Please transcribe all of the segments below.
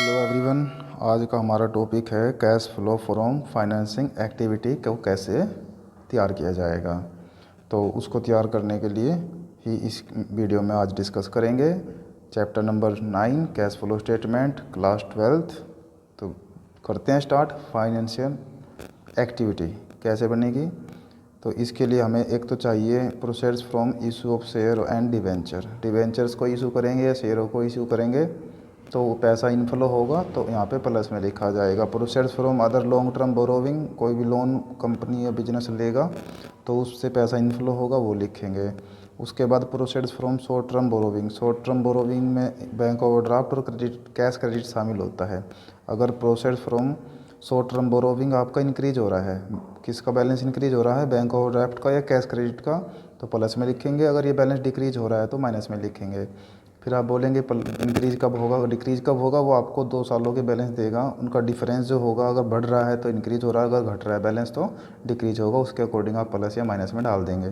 Hello everyone. आज का हमारा टॉपिक है cash flow from financing activity को कैसे तैयार किया जाएगा। तो उसको तैयार करने के लिए ही इस वीडियो में आज डिस्कस करेंगे। Chapter number 9 cash flow statement, class 12। तो करते हैं स्टार्ट। फाइनेंशियल एक्टिविटी कैसे बनेगी, तो इसके लिए हमें एक तो चाहिए process from issue of share and debenture. Debentures को इशू करेंगे या शेयरों को इशू करेंगे तो पैसा इनफ्लो होगा, तो यहाँ पे प्लस में लिखा जाएगा। Process from other long term borrowing, कोई भी लोन कंपनी या बिजनेस लेगा तो उससे पैसा इनफ्लो होगा, वो लिखेंगे। उसके बाद process from short term borrowing. Short term borrowing में बैंक ओवरड्राफ्ट और कैश क्रेडिट शामिल होता है। अगर process from short term borrowing आपका इंक्रीज हो रहा है, किसका बैलेंस इंक्रीज हो रहा है, बैंक ओवरड्राफ्ट का या कैश क्रेडिट का, तो प्लस में लिखेंगे। अगर ये बैलेंस डिक्रीज हो रहा है तो माइनस में लिखेंगे। फिर आप बोलेंगे इंक्रीज कब होगा, डिक्रीज कब होगा, वो आपको 2 सालों के बैलेंस देगा। उनका डिफरेंस जो होगा, अगर बढ़ रहा है तो इंक्रीज हो रहा है, अगर घट रहा है बैलेंस तो डिक्रीज होगा। उसके अकॉर्डिंग आप प्लस या माइनस में डाल देंगे।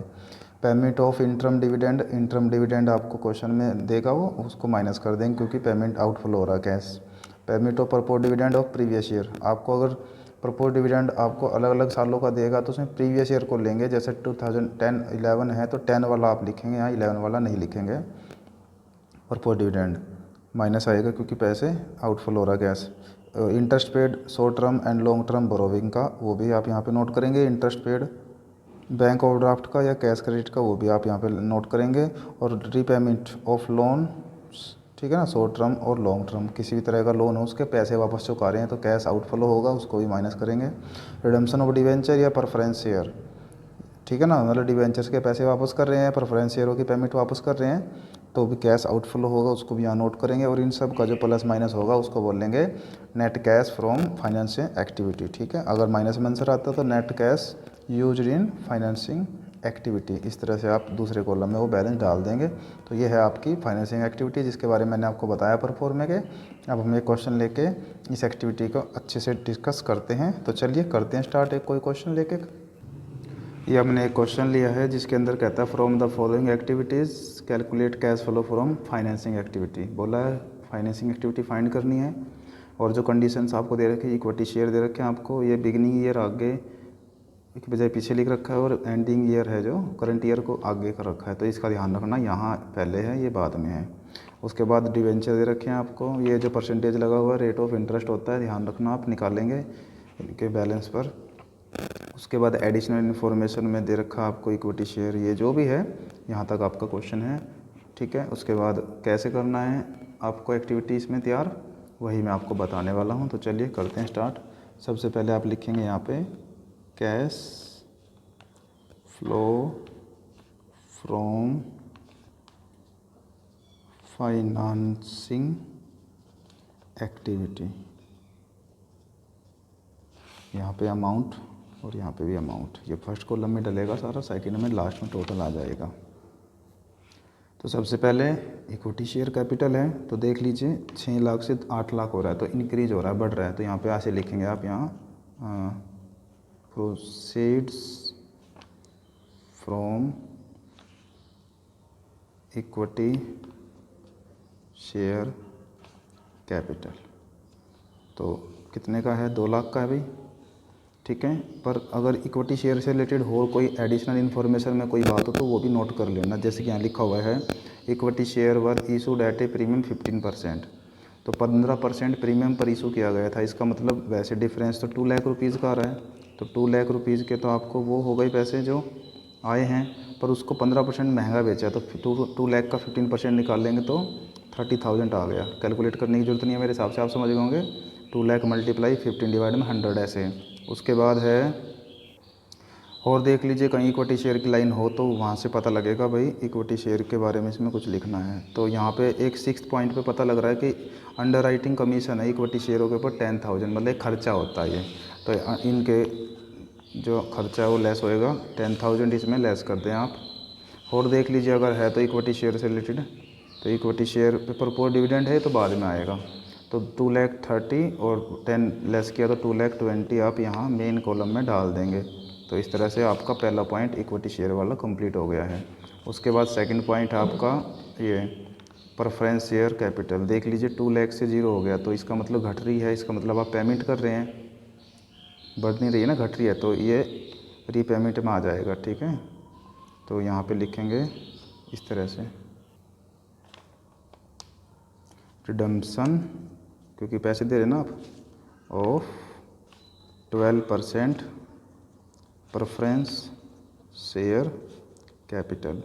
Payment of interim dividend, interim dividend आपको क्वेश्चन में देगा, वो उसको माइनस कर देंगे क्योंकि पेमेंट आउटफ्लो हो रहा है cash. Payment of propose dividend of previous year, आपको अगर प्रपोज डिविडेंड आपको अलग अलग सालों का देगा तो उसमें प्रीवियस ईयर को लेंगे। जैसे 2010-11 है तो 10 वाला आप लिखेंगे, यहाँ 11 वाला नहीं लिखेंगे। प्रपोज डिविडेंड माइनस आएगा क्योंकि पैसे आउटफ्लो हो रहा है cash. Interest paid short term and long term borrowing का, वो भी आप यहाँ पे नोट करेंगे। इंटरेस्ट पेड बैंक ओवरड्राफ्ट का या कैश क्रेडिट का, वो भी आप यहाँ पे नोट करेंगे। और रीपेमेंट ऑफ लोन, ठीक है ना, शॉर्ट टर्म और लॉन्ग टर्म, किसी भी तरह का लोन हो उसके पैसे वापस चुका रहे हैं तो कैश आउटफ्लो होगा, उसको भी माइनस करेंगे। रिडेम्पशन ऑफ डिवेंचर या प्रेफरेंस शेयर, ठीक है ना, मतलब डिवेंचर्स के पैसे वापस कर रहे हैं, प्रेफरेंस शेयरों की पेमेंट वापस कर रहे हैं, तो भी कैश आउटफ्लो होगा, उसको भी यहाँ नोट करेंगे। और इन सब का जो प्लस माइनस होगा उसको बोलेंगे net cash from financial activity, ठीक है। अगर माइनस में आंसर आता है तो net cash use in financing activity. इस तरह से आप दूसरे कॉलम में वो बैलेंस डाल देंगे। तो ये है आपकी फाइनेंसिंग एक्टिविटी, जिसके बारे में मैंने आपको बताया परफॉर्मे के। अब हम एक क्वेश्चन लेके इस एक्टिविटी को अच्छे से डिस्कस करते हैं। तो चलिए करते हैं स्टार्ट एक कोई क्वेश्चन लेके। ये हमने एक क्वेश्चन लिया है जिसके अंदर कहता है from the following activities calculate cash flow from financing activity. बोला है फाइनेंसिंग एक्टिविटी फाइंड करनी है। और जो कंडीशंस आपको दे रखे हैं, इक्विटी शेयर दे रखे हैं आपको, ये बिगनिंग ईयर आगे की बजाय पीछे लिख रखा है और एंडिंग ईयर है जो करंट ईयर को आगे कर रखा है, तो इसका ध्यान रखना, यहाँ पहले है ये बाद में है। उसके बाद डिवेंचर दे रखे हैं आपको, ये जो परसेंटेज लगा हुआ है रेट ऑफ इंटरेस्ट होता है, ध्यान रखना आप निकालेंगे इनके बैलेंस पर। उसके बाद एडिशनल इन्फॉर्मेशन में दे रखा आपको इक्विटी शेयर, ये जो भी है यहाँ तक आपका क्वेश्चन है, ठीक है। उसके बाद कैसे करना है आपको एक्टिविटी इसमें तैयार, वही मैं आपको बताने वाला हूँ। तो चलिए करते हैं स्टार्ट। सबसे पहले आप लिखेंगे यहाँ पे cash flow from financing activity, यहाँ पे अमाउंट और यहाँ पे भी अमाउंट, ये फर्स्ट कॉलम में डलेगा सारा, सेकंड में लास्ट में टोटल आ जाएगा। तो सबसे पहले इक्विटी शेयर कैपिटल है, तो देख लीजिए 6 लाख से 8 लाख हो रहा है, तो इंक्रीज हो रहा है, बढ़ रहा है, तो यहाँ पे ऐसे लिखेंगे आप, यहाँ proceeds from equity share capital. तो कितने का है, 2 लाख का है भाई, ठीक है। पर अगर इक्विटी शेयर से रिलेटेड हो कोई एडिशनल इन्फॉर्मेशन में कोई बात हो तो वो भी नोट कर लेना। जैसे कि यहाँ लिखा हुआ है equity share were issued at A premium 15%, तो 15% प्रीमियम पर इशू किया गया था। इसका मतलब वैसे डिफरेंस तो 2 लाख रुपीज़ का आ रहा है, तो 2 लाख रुपीज़ के तो आपको वो हो गए पैसे जो आए हैं, पर उसको 15% महंगा बेचा, तो 2 लाख का 15% निकाल लेंगे तो 30,000 आ गया। कैलकुलेट करने की जरूरत नहीं है मेरे हिसाब से, आप समझ गए होंगे। 2 लाख मल्टीप्लाई 15 डिवाइड में 100 ऐसे। उसके बाद है और देख लीजिए कहीं इक्विटी शेयर की लाइन हो तो वहाँ से पता लगेगा भाई इक्विटी शेयर के बारे में इसमें कुछ लिखना है। तो यहाँ पे एक 6th पॉइंट पे पता लग रहा है कि अंडर राइटिंग कमीशन है इक्विटी शेयरों के ऊपर 10,000, मतलब एक खर्चा होता है ये, तो इनके जो खर्चा है वो लेस होएगा, 10,000 इसमें लेस कर दें आप। और देख लीजिए अगर है तो इक्विटी शेयर से रिलेटेड, तो इक्विटी शेयर पे प्रपोज डिविडेंड है तो बाद में आएगा, तो 2,30,000 और 10 लेस किया तो 2,20,000 आप यहाँ मेन कॉलम में डाल देंगे। तो इस तरह से आपका पहला पॉइंट इक्विटी शेयर वाला कंप्लीट हो गया है। उसके बाद सेकंड पॉइंट आपका ये प्रेफरेंस शेयर कैपिटल देख लीजिए 2 लाख से 0 हो गया, तो इसका मतलब घट रही है, इसका मतलब आप पेमेंट कर रहे हैं, बढ़ नहीं रही है ना, घट रही है, तो ये रीपेमेंट में आ जाएगा। ठीक है, तो यहाँ पे लिखेंगे इस तरह से रिडम्पशन, क्योंकि पैसे दे रहे ना आप, ऑफ 12% प्रेफरेंस शेयर कैपिटल।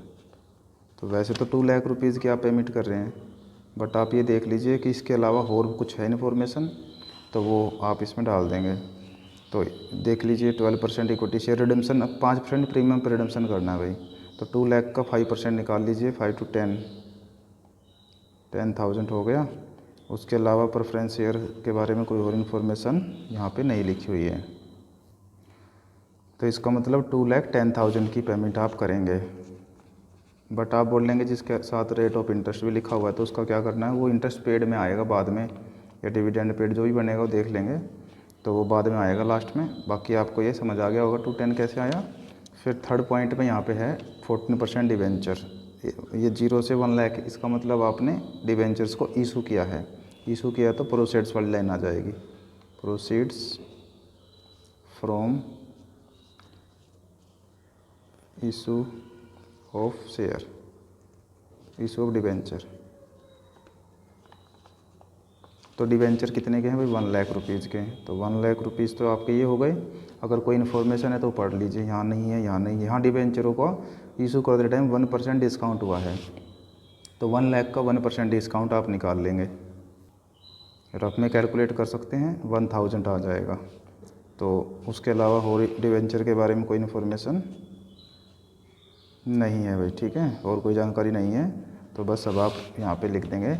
तो वैसे तो 2 लाख रुपीज़ की आप पेमेंट कर रहे हैं, बट आप ये देख लीजिए कि इसके अलावा और कुछ है इन्फॉर्मेशन, तो वो आप इसमें डाल देंगे। तो देख लीजिए 12% इक्विटी शेयर रिडम्पशन, अब 5% प्रीमियम पर रिडम्पशन करना है भाई, तो 2 लाख का 5% निकाल लीजिए, 5 to 10,000 हो गया। उसके अलावा प्रेफरेंस शेयर के बारे में कोई और इन्फॉर्मेशन यहाँ पे नहीं लिखी हुई है, तो इसका मतलब 2,10,000 की पेमेंट आप करेंगे। बट आप बोल लेंगे जिसके साथ रेट ऑफ इंटरेस्ट भी लिखा हुआ है, तो उसका क्या करना है, वो इंटरेस्ट पेड में आएगा बाद में, या डिविडेंड पेड जो भी बनेगा वो देख लेंगे, तो वो बाद में आएगा लास्ट में। बाकी आपको ये समझ आ गया होगा 210 कैसे आया। फिर थर्ड पॉइंट में यहाँ पे है 14% डिवेंचर, ये 0 से 1 लाख, इसका मतलब आपने डिवेंचर्स को इशू किया है, इशू किया तो प्रोसीड्स वाली लाइन आ जाएगी, proceeds from issue of share, issue of debenture. तो डिवेंचर कितने के हैं भाई, 1 लाख रुपीज़ के, तो 1 लाख रुपीज़ तो आपके ये हो गए। अगर कोई इन्फॉर्मेशन है तो पढ़ लीजिए, यहाँ नहीं है, यहाँ नहीं है, यहाँ डिवेंचरों को इशू करते टाइम 1% डिस्काउंट हुआ है, तो 1 लाख का 1% डिस्काउंट आप निकाल लेंगे, रफ में कैलकुलेट कर सकते हैं, 1000 आ जाएगा। तो उसके अलावा और डिवेंचर के बारे में कोई इन्फॉर्मेशन नहीं है भाई। ठीक है, और कोई जानकारी नहीं है, तो बस अब आप यहाँ पे लिख देंगे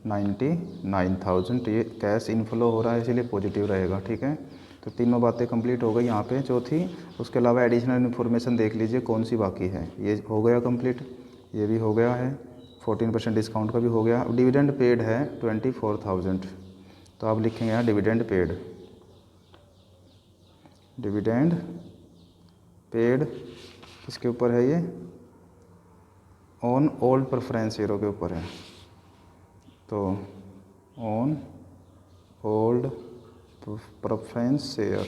99,000, ये कैश इनफ्लो हो रहा है इसलिए पॉजिटिव रहेगा। ठीक है, तो तीनों बातें कंप्लीट हो गई यहाँ पे। चौथी, उसके अलावा एडिशनल इन्फॉर्मेशन देख लीजिए कौन सी बाकी है, ये हो गया कंप्लीट, ये भी हो गया है, 14% डिस्काउंट का भी हो गया। अब डिविडेंड पेड है 24,000, तो आप लिखेंगे यहाँ डिविडेंड पेड, डिविडेंड पेड किसके ऊपर है, ये ऑन ओल्ड प्रेफरेंस शेयरों के ऊपर है, तो ऑन ओल्ड प्रेफरेंस शेयर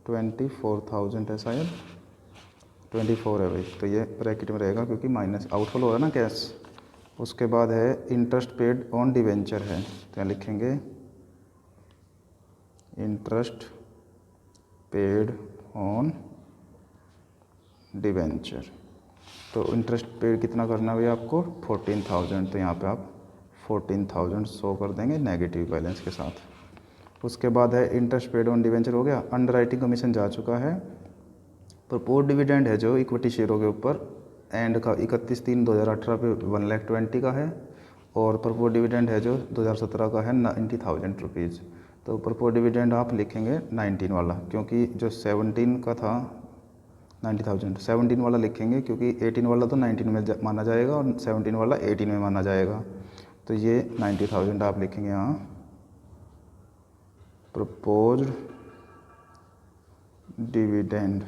24,000 है, शायद 24 है भाई, तो ये ब्रैकेट में रहेगा क्योंकि माइनस आउटफ्लो हो रहा है ना कैश। उसके बाद है इंटरेस्ट पेड ऑन डिवेंचर है, तो यहाँ लिखेंगे इंटरेस्ट पेड ऑन डिवेंचर, तो इंटरेस्ट पेड कितना करना है आपको 14,000, तो यहाँ पे आप 14,000 शो कर देंगे नेगेटिव बैलेंस के साथ। उसके बाद है इंटरेस्ट पेड ऑन डिवेंचर हो गया, अंडरराइटिंग कमीशन जा चुका है, प्रपोज डिविडेंड है जो इक्विटी शेयरों के ऊपर एंड का 31/3/2018 पे 1,20,000 का है, और प्रपोज डिविडेंड है जो 2017 का है 90,000 रुपीज़। तो प्रपोज डिविडेंड आप लिखेंगे 19 वाला, क्योंकि जो 17 का था 90,000, 17 वाला लिखेंगे क्योंकि 18 वाला तो 19 में माना जाएगा और 17 वाला 18 में माना जाएगा, तो ये 90,000 आप लिखेंगे यहाँ। प्रपोज्ड डिविडेंड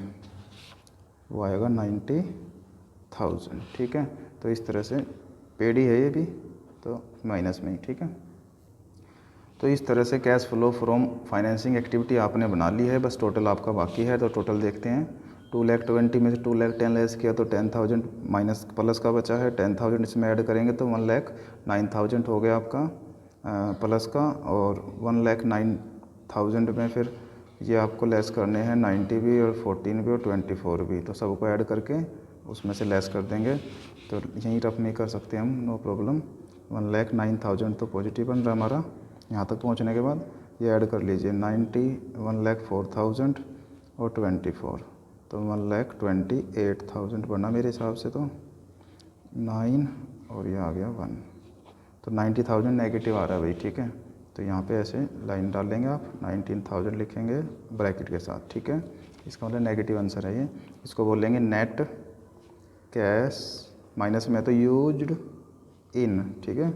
वो आएगा 90,000। ठीक है, तो इस तरह से पेड ही है ये भी, तो माइनस में ही। ठीक है, तो इस तरह से cash flow from financing activity आपने बना ली है, बस टोटल आपका बाकी है। तो टोटल देखते हैं, 2,20,000 में से 2,10,000 लेस किया तो 10,000 माइनस प्लस का बचा है, 10,000 इसमें ऐड करेंगे तो 1,09,000 हो गया आपका प्लस का, और 1,09,000 में फिर ये आपको लेस करने हैं 90 भी और 14 भी और 24 भी, तो सबको ऐड करके उसमें से लेस कर देंगे, तो यहीं रफ में कर सकते हैं हम, नो प्रॉब्लम। 1,09,000 तो पॉजिटिव बन रहा हमारा। यहाँ तक पहुँचने के बाद ये ऐड कर लीजिए 90, 1,04,000 और 24, तो 1,28,000 बना मेरे हिसाब से, तो 9 और ये आ गया 1, तो 90,000 नेगेटिव आ रहा है भाई। ठीक है, तो यहाँ पे ऐसे लाइन डाल लेंगे आप, 19,000 लिखेंगे ब्रैकेट के साथ। ठीक है, इसका मतलब नेगेटिव आंसर है ये, इसको बोलेंगे नेट कैश माइनस में तो यूज्ड इन। ठीक है,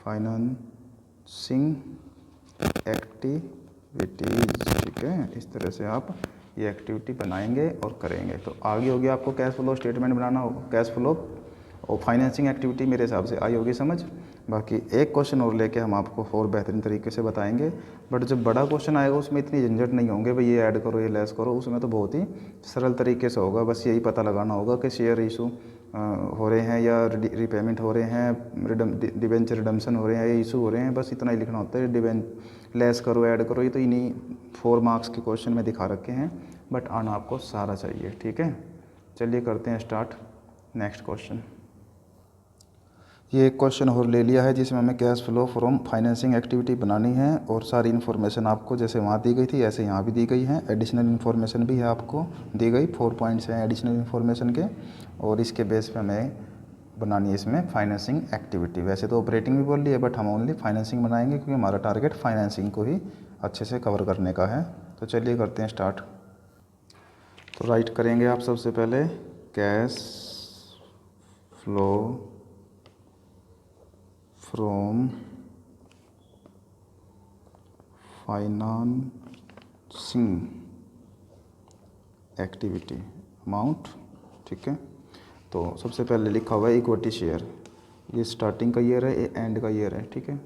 फाइनेंसिंग एक्टिविटीज़। ठीक है, इस तरह से आप ये एक्टिविटी बनाएंगे और करेंगे। तो आगे हो गया आपको कैश फ्लो स्टेटमेंट बनाना होगा, कैश फ्लो और फाइनेंसिंग एक्टिविटी मेरे हिसाब से आई होगी समझ। बाकी एक क्वेश्चन और लेके हम आपको और बेहतरीन तरीके से बताएंगे, बट जब बड़ा क्वेश्चन आएगा उसमें इतनी झंझट नहीं होंगे भाई ये ऐड करो ये लेस करो, उसमें तो बहुत ही सरल तरीके से होगा। बस यही पता लगाना होगा कि शेयर इशू हो रहे हैं या रीपेमेंट हो रहे हैं, डिबेंचर रिडम्पशन हो रहे हैं या इशू हो रहे हैं, बस इतना ही लिखना होता है। लेस करो ऐड करो, ये तो इन्हीं 4 मार्क्स के क्वेश्चन में दिखा रखे हैं, बट आना आपको सारा चाहिए। ठीक है, चलिए करते हैं स्टार्ट नेक्स्ट क्वेश्चन। ये एक क्वेश्चन और ले लिया है जिसमें हमें cash flow from financing activity बनानी है, और सारी इन्फॉर्मेशन आपको जैसे वहाँ दी गई थी ऐसे यहाँ भी दी गई है। एडिशनल इन्फॉर्मेशन भी है आपको दी गई, 4 पॉइंट्स हैं एडिशनल इन्फॉर्मेशन के, और इसके बेस पे हमें बनानी है इसमें फाइनेंसिंग एक्टिविटी। वैसे तो ऑपरेटिंग भी बोल रही है, बट हम ओनली फाइनेंसिंग बनाएंगे क्योंकि हमारा टारगेट फाइनेंसिंग को ही अच्छे से कवर करने का है। तो चलिए करते हैं स्टार्ट। तो राइट करेंगे आप सबसे पहले cash flow from financing activity amount. ठीक है, तो सबसे पहले लिखा हुआ है इक्विटी शेयर, ये स्टार्टिंग का ईयर है, ये एंड का ईयर है। ठीक है,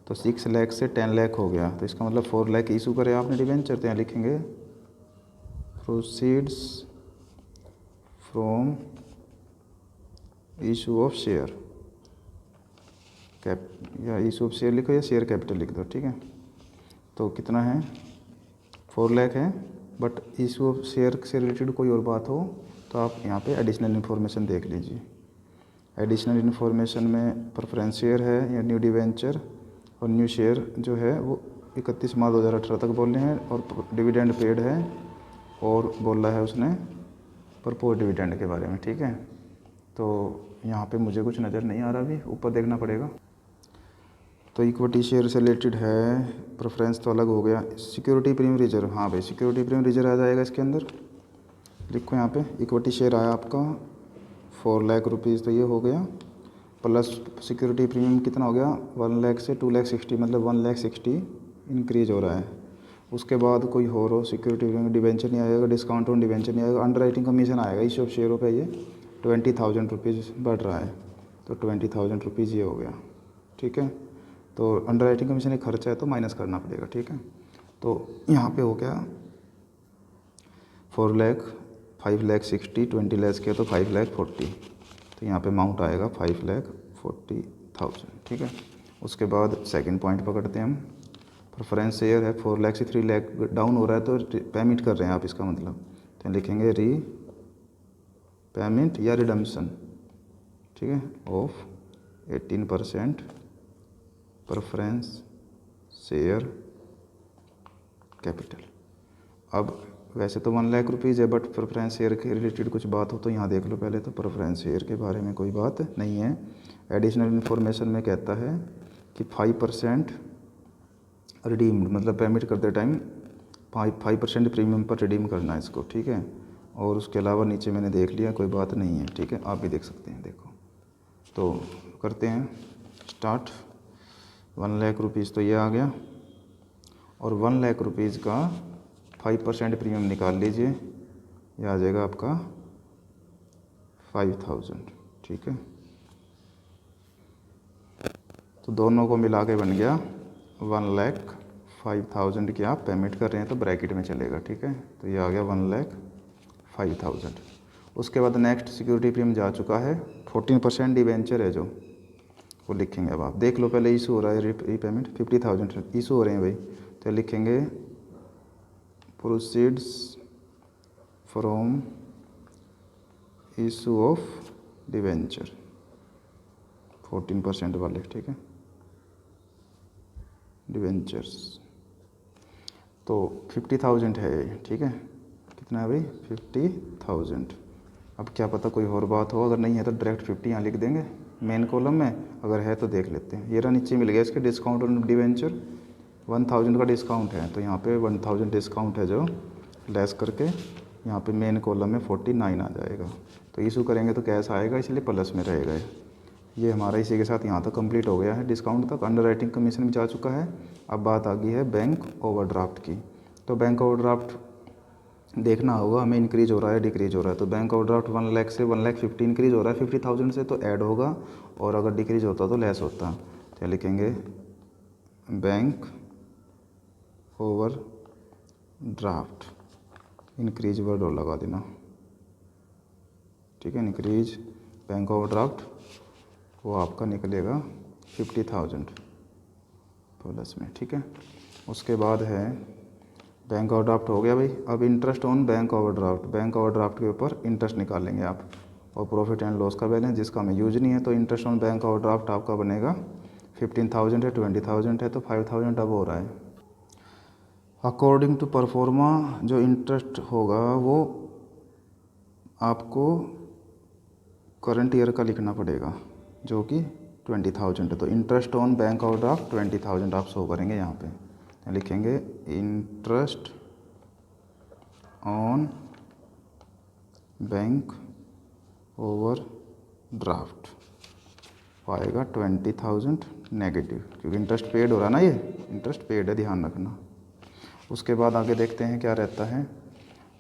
तो 6 लाख से 10 लाख हो गया, तो इसका मतलब 4 लाख इशू करे आपने डिबेंचर, तो यहाँ लिखेंगे proceeds from issue of share cap, या इशू ऑफ शेयर लिखो या शेयर कैपिटल लिख दो। ठीक है, तो कितना है 4 लाख है, बट इशू ऑफ शेयर से रिलेटेड कोई और बात हो तो आप यहाँ पे एडिशनल इन्फॉर्मेशन देख लीजिए। एडिशनल इन्फॉर्मेशन में प्रेफरेंस शेयर है या न्यू डिवेंचर, और न्यू शेयर जो है वो 31 मार्च 2018 तक बोल रहे हैं, और डिविडेंड पेड है, और बोल रहा है उसने प्रपोज डिविडेंड के बारे में। ठीक है, तो यहाँ पे मुझे कुछ नज़र नहीं आ रहा, अभी ऊपर देखना पड़ेगा। तो इक्विटी शेयर से रिलेटेड है, प्रेफरेंस तो अलग हो गया। सिक्योरिटी प्रीमियम रिजर्व, हाँ भाई सिक्योरिटी प्रीमियम रिजर्व आ जाएगा इसके अंदर। लिखो यहाँ पे इक्विटी शेयर आया आपका 4 लाख रुपीज़, तो ये हो गया, प्लस सिक्योरिटी प्रीमियम कितना हो गया 1 लाख से 2 लाख 60, मतलब 1 लाख 60 इंक्रीज हो रहा है। उसके बाद कोई हो सिक्योरिटी प्रीमियम डिवेंचर नहीं आएगा, डिस्काउंट ऑन डिवेंचर नहीं आएगा, अंडर राइटिंग कमीशन आएगा इशू ऑफ शेयरों पे, ये 20,000 रुपीज़ बढ़ रहा है, तो 20,000 रुपीज़ ये हो गया। ठीक है, तो अंडर राइटिंग कमीशन एक खर्चा है तो माइनस करना पड़ेगा। ठीक है, तो यहाँ पे हो गया 4 लाख, 5 लाख 60, 20 लाख किया तो 5 लाख 40, तो यहाँ पे अमाउंट आएगा 5 लाख 40,000। ठीक है, उसके बाद सेकंड पॉइंट पकड़ते हैं हम। प्रेफरेंस शेयर है 4 लाख से 3 लाख डाउन हो रहा है, तो पेमेंट कर रहे हैं आप, इसका मतलब तो लिखेंगे री पेमेंट या रिडम्पशन। ठीक है, ऑफ 18% प्रेफरेंस शेयर कैपिटल। अब वैसे तो 1 लाख रुपीज़ है, बट प्रेफरेंस शेयर के रिलेटेड कुछ बात हो तो यहाँ देख लो पहले, तो प्रेफरेंस शेयर के बारे में कोई बात नहीं है। एडिशनल इन्फॉर्मेशन में कहता है कि 5% रिडीम्ड, मतलब पेमेंट करते टाइम 5% प्रीमियम पर रिडीम करना है इसको। ठीक है, और उसके अलावा नीचे मैंने देख लिया कोई बात नहीं है। ठीक है, आप भी देख सकते हैं, देखो। तो करते हैं स्टार्ट। 1 लाख रुपीज़ तो ये आ गया, और 1 लाख रुपीज़ का 5% प्रीमियम निकाल लीजिए, ये आ जाएगा आपका 5,000। ठीक है, तो दोनों को मिला के बन गया 1,05,000 की आप पेमेंट कर रहे हैं तो ब्रैकेट में चलेगा। ठीक है, तो ये आ गया 1,05,000। उसके बाद नेक्स्ट सिक्योरिटी प्रीमियम जा चुका है, 14% डिवेंचर है जो, वो लिखेंगे। अब आप देख लो पहले इशू हो रहा है रीपेमेंट 50,000 इशू हो रहे हैं भाई, तो लिखेंगे proceeds from issue of debenture 14% वाले। ठीक है, डिवेंचर्स तो 50,000 है ये। ठीक है, कितना है भाई 50,000। अब क्या पता कोई और बात हो, अगर नहीं है तो डायरेक्ट 50 यहाँ लिख देंगे मेन कॉलम में, अगर है तो देख लेते हैं। ये रहा नीचे मिल गया इसके डिस्काउंट और डिवेंचर 1,000 का डिस्काउंट है, तो यहाँ पे 1,000 डिस्काउंट है जो लेस करके यहाँ पे मेन कॉलम में 49 आ जाएगा। तो इशू करेंगे तो कैश आएगा, इसलिए प्लस में रहेगा। ये हमारा इसी के साथ यहाँ तक कंप्लीट हो गया है, डिस्काउंट तक। अंडर राइटिंग कमीशन भी जा चुका है। अब बात आ गई है बैंक ओवरड्राफ्ट की। तो बैंक ओवरड्राफ्ट देखना होगा हमें इंक्रीज हो रहा है डिक्रीज हो रहा है। तो बैंक ओवरड्राफ्ट 1 लाख से 1,50,000 इंक्रीज हो रहा है 50,000 से, तो ऐड होगा, और अगर डिक्रीज होता तो लेस होता। क्या लिखेंगे? Bank over draft increase word और लगा देना, ठीक है। इंक्रीज बैंक ओवरड्राफ्ट वो आपका निकलेगा 50,000 प्लस में, ठीक है। उसके बाद है बैंक ओवरड्राफ्ट हो गया भाई। अब interest on bank overdraft, bank overdraft के ऊपर इंटरेस्ट निकालेंगे आप, और प्रॉफिट एंड लॉस का बैलेंस जिसका हमें यूज नहीं है। तो इंटरेस्ट ऑन बैंक ओवरड्राफ्ट आपका बनेगा 15,000 है, 20,000 है, तो 5,000 अब हो रहा है। अकॉर्डिंग टू परफॉर्मा जो इंटरेस्ट होगा वो आपको करंट ईयर का लिखना पड़ेगा, जो कि 20,000 है। तो इंटरेस्ट ऑन बैंक ओवरड्राफ्ट 20,000 आप शो करेंगे यहाँ पे। लिखेंगे इंटरेस्ट ऑन बैंक ओवरड्राफ्ट आएगा 20,000 नेगेटिव, क्योंकि इंटरेस्ट पेड हो रहा है ना, ये इंटरेस्ट पेड है, ध्यान रखना। उसके बाद आगे देखते हैं क्या रहता है।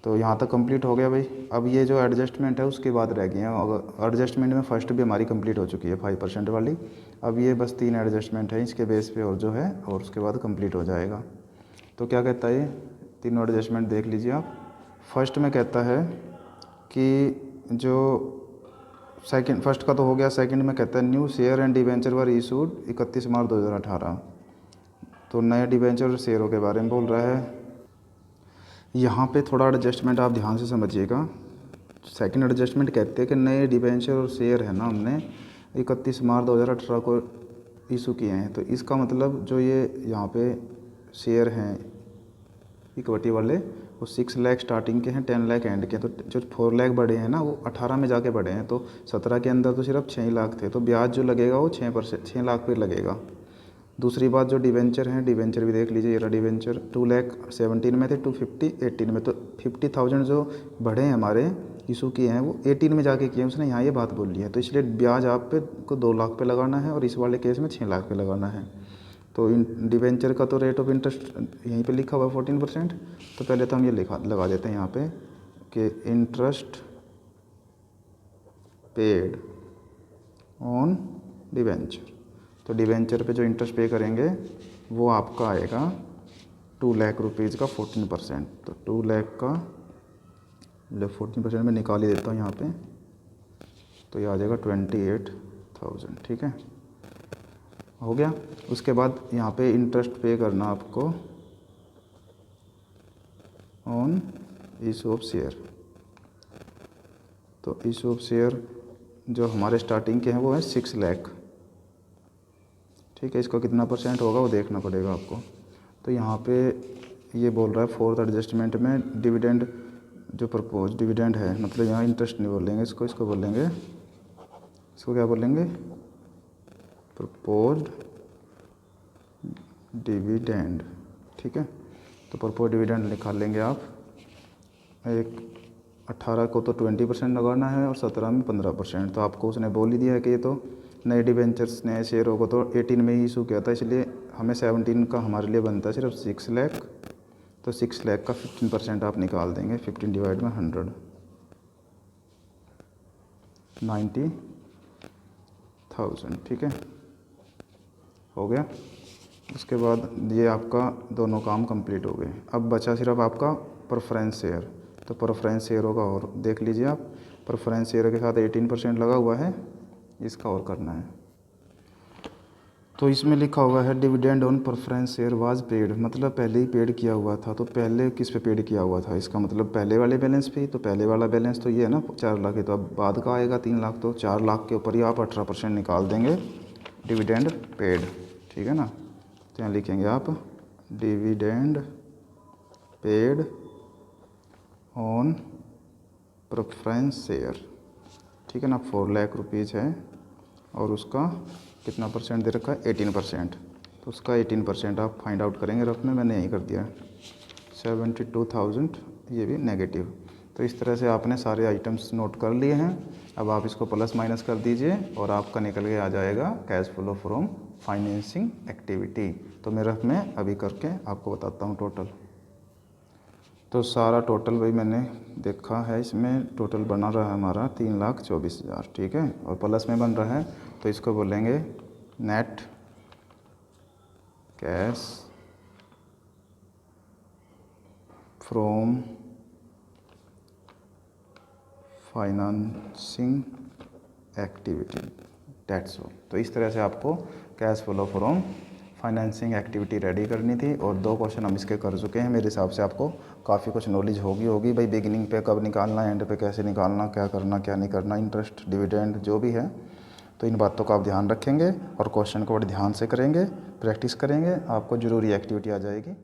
तो यहाँ तक कंप्लीट हो गया भाई। अब ये जो एडजस्टमेंट है उसके बाद रह गई है। अगर एडजस्टमेंट में फर्स्ट भी हमारी कंप्लीट हो चुकी है 5% वाली, अब ये बस 3 एडजस्टमेंट है इसके बेस पे, और जो है और उसके बाद कंप्लीट हो जाएगा। तो क्या कहता है ये तीनों एडजस्टमेंट देख लीजिए आप। फर्स्ट में कहता है कि जो सेकंड, फर्स्ट का तो हो गया, सेकंड में कहता है new share and debenture were issued 31 मार्च 2018। तो नए डिवेंचर और शेयरों के बारे में बोल रहा है। यहाँ पे थोड़ा एडजस्टमेंट आप ध्यान से समझिएगा। सेकंड एडजस्टमेंट कहते हैं कि नए डिवेंचर और शेयर है ना, हमने 31 मार्च 2018 को इशू किए हैं। तो इसका मतलब जो ये यहाँ पे शेयर हैं इक्विटी वाले, वो 6 लाख स्टार्टिंग के हैं, 10 लाख एंड के। तो जो 4 लाख बढ़े हैं ना वो 18 में जाके बढ़े हैं। तो 17 के अंदर तो सिर्फ 6 लाख थे, तो ब्याज जो लगेगा वो 6 लाख पे लगेगा। दूसरी बात जो डिवेंचर हैं, डिवेंचर भी देख लीजिए, ये डिवेंचर 2,17 में थे, 250 18 में। तो 50,000 जो बढ़े हैं हमारे इशू किए हैं वो 18 में जाके किए हैं, उसने यहाँ ये बात बोल ली है। तो इसलिए ब्याज आप पे को 2 लाख पे लगाना है, और इस वाले केस में 6 लाख पे लगाना है। तो डिवेंचर का तो रेट ऑफ इंटरेस्ट यहीं पे लिखा हुआ है 14%। तो पहले तो हम ये लगा देते हैं यहाँ पे कि इंटरेस्ट पेड ऑन डिवेंचर। तो डिवेंचर पे जो इंटरेस्ट पे करेंगे वो आपका आएगा 2 लाख रुपीज़ का 14%। तो 2 लाख का 14% में निकाल ही देता हूँ यहाँ पे, तो ये आ जाएगा 28,000, ठीक है, हो गया। उसके बाद यहाँ पे इंटरेस्ट पे करना आपको ऑन इशू ऑफ शेयर। तो इशू ऑफ शेयर जो हमारे स्टार्टिंग के हैं वो है 6 लाख, ठीक है। इसका कितना % होगा वो देखना पड़ेगा आपको। तो यहाँ पे ये बोल रहा है फोर्थ एडजस्टमेंट में डिविडेंड जो प्रपोज डिविडेंड है, मतलब यहाँ इंटरेस्ट नहीं बोलेंगे इसको बोलेंगे, इसको क्या बोलेंगे? प्रपोज्ड डिविडेंड, ठीक है। तो प्रपोज डिविडेंड निकाल लेंगे आप। एक 18 को तो 20% लगाना है और 17 में 15%। तो आपको उसने बोल ही दिया है कि ये तो नए डिवेंचर्स नए शेयरों को तो 18 में ही इशू किया था, इसलिए हमें 17 का हमारे लिए बनता है सिर्फ 6 लाख। तो 6 लाख का 15% आप निकाल देंगे, 15 डिवाइड में 100, 90,000, ठीक है, हो गया। उसके बाद ये आपका दोनों काम कंप्लीट हो गए। अब बचा सिर्फ आपका प्रेफरेंस शेयर। तो प्रेफरेंस शेयरों का और देख लीजिए आप। प्रेफरेंस शेयर के साथ 18% लगा हुआ है, इसका और करना है। तो इसमें लिखा हुआ है dividend on preference share was paid, मतलब पहले ही पेड किया हुआ था। तो पहले किस पे पेड किया हुआ था, इसका मतलब पहले वाले बैलेंस पे। तो पहले वाला बैलेंस तो ये है ना 4 लाख है, तो अब बाद का आएगा 3 लाख। तो 4 लाख के ऊपर ही आप 18% निकाल देंगे डिविडेंड पेड, ठीक है ना। तो यहाँ लिखेंगे आप dividend paid on preference share, ठीक है ना। 4 लाख रुपीज़ है और उसका कितना % दे रखा है? 18%। तो उसका 18% आप फाइंड आउट करेंगे रफ में, मैंने यही कर दिया 72,000, ये भी नेगेटिव। तो इस तरह से आपने सारे आइटम्स नोट कर लिए हैं। अब आप इसको प्लस माइनस कर दीजिए और आपका निकल के आ जाएगा cash flow from financing activity. तो मैं रफ में अभी करके आपको बताता हूँ टोटल। तो सारा टोटल भाई मैंने देखा है, इसमें टोटल बना रहा है हमारा 3,24,000, ठीक है, और प्लस में बन रहा है, तो इसको बोलेंगे net cash from financing activity, that's all. तो इस तरह से आपको cash flow from financing activity ready करनी थी, और 2 क्वेश्चन हम इसके कर चुके हैं। मेरे हिसाब से आपको काफ़ी कुछ नॉलेज होगी भाई, बिगिनिंग पे कब निकालना, एंड पे कैसे निकालना, क्या करना क्या नहीं करना, इंटरेस्ट डिविडेंड जो भी है। तो इन बातों का आप ध्यान रखेंगे और क्वेश्चन को बड़े ध्यान से करेंगे, प्रैक्टिस करेंगे, आपको ज़रूरी एक्टिविटी आ जाएगी।